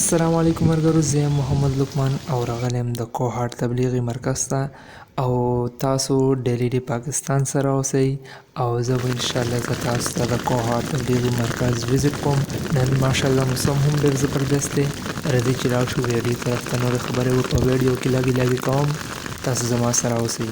السلام علیکم مرګرو، زه یم محمد لقمان او راغلی یم د کوهاټ تبلیغي مرکز ته. او تاسو ډیلی د پاکستان سره اوسئ او زه به انشاءالله تاسو ته د کوهاټ تبلیغي مرکز وزټ کوم. نن ماشاءالله موسم هم ډېر زبردست دی. راځئ چې لاړ شو ویډیو طرف ته. نورې خبرې په ویډیو کې لږې کوم، تاسو زما سره اوسئ.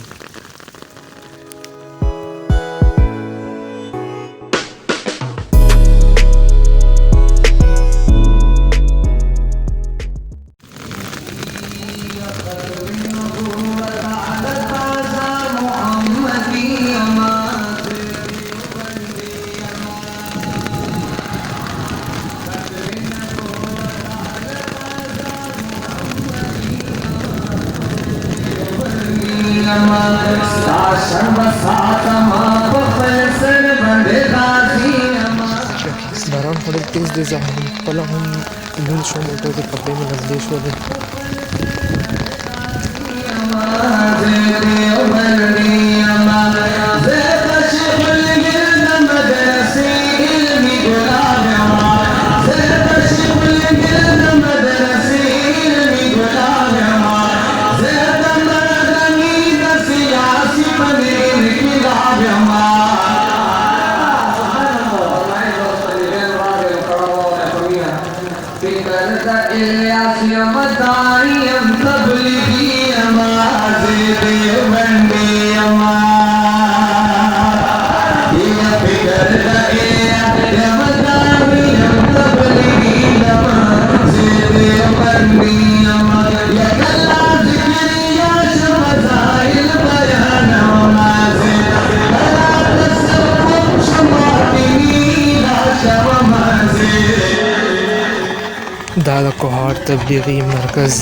باران خو ډېر تېز دی، زه خپله هم لوند شوم او ټولې کپړې مې لمدې شولې. دا د کوهاټ تبلیغي مرکز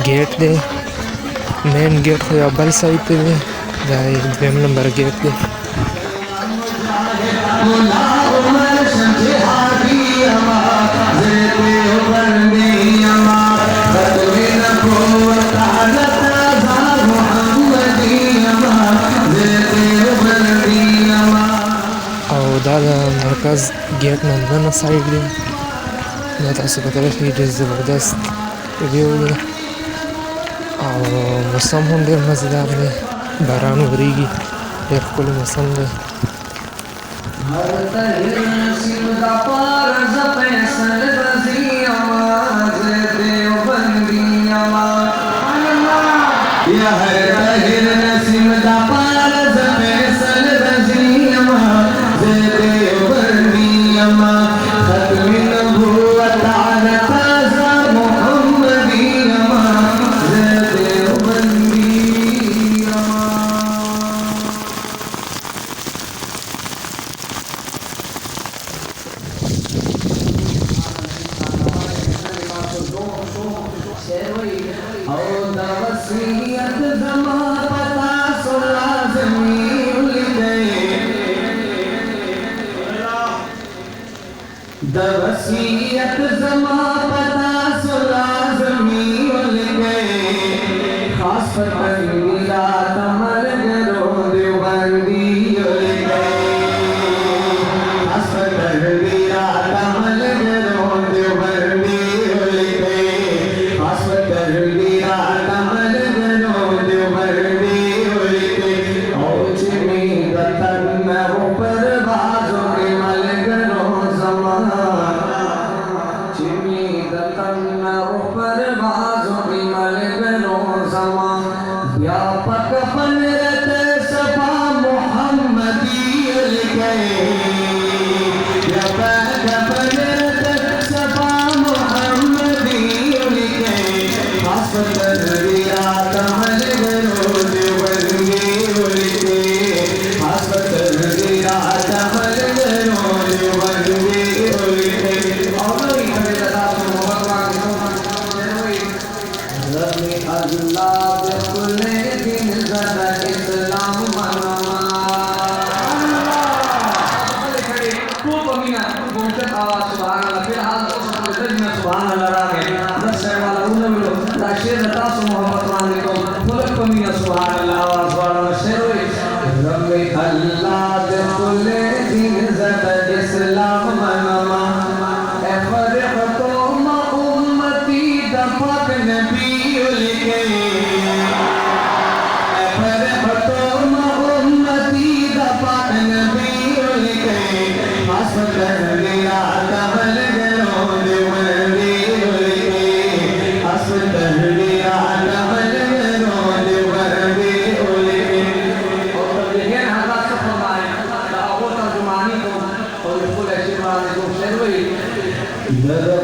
ګیټ دی. مین ګیټ خو یو بل سایډ ته دی، دا یې دویم نمبر ګیټ دی. او دا د مرکز ګیټ نه دننه سایډ دی. دا تاسو کتلی شئ ډېر زبردست ویو دی او موسم هم ډېر مزېدار دی. باران ورېږي، ډېر ښکلی موسم دی.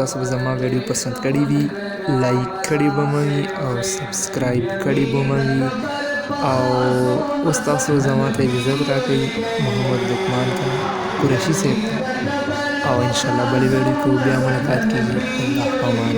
تاسو به زما ویډیو پسند کړی وي، لایک کړی به مې او سبسکرایب کړی به مې او اوس تاسو زما ته اجازه راکړئ محمد لقمان ته قریشي صاحب ته او ان شاء الله بلې ویډیو کې بیا ملاقات کیږي. الله پامان.